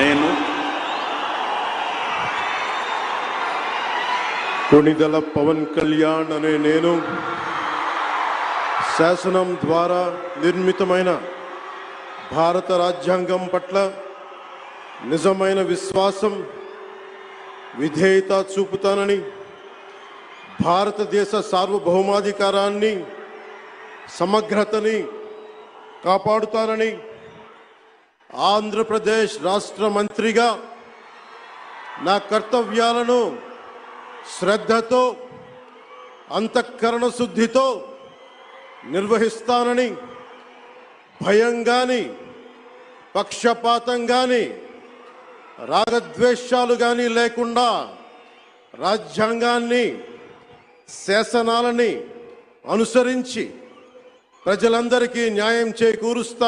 నేను కొణిదెల పవన్ కళ్యాణ్ అనే నేను శాసనం ద్వారా నిర్మితమైన భారత రాజ్యాంగం పట్ల నిజమైన విశ్వాసం, విధేయత చూపుతానని, భారతదేశ సార్వభౌమాధికారాన్ని, సమగ్రతని కాపాడుతానని ఆంధ్రప్రదేశ్ రాష్ట్ర మంత్రిగా నా కర్తవ్యాలను శ్రద్ధతో, అంతఃకరణ శుద్ధితో నిర్వహిస్తానని, భయం గాని, పక్షపాతం గాని, రాగద్వేషాలు గాని లేకుండా రాజ్యాంగాన్ని, శాసనాలని అనుసరించి ప్రజలందరికీ న్యాయం చేకూరుస్తా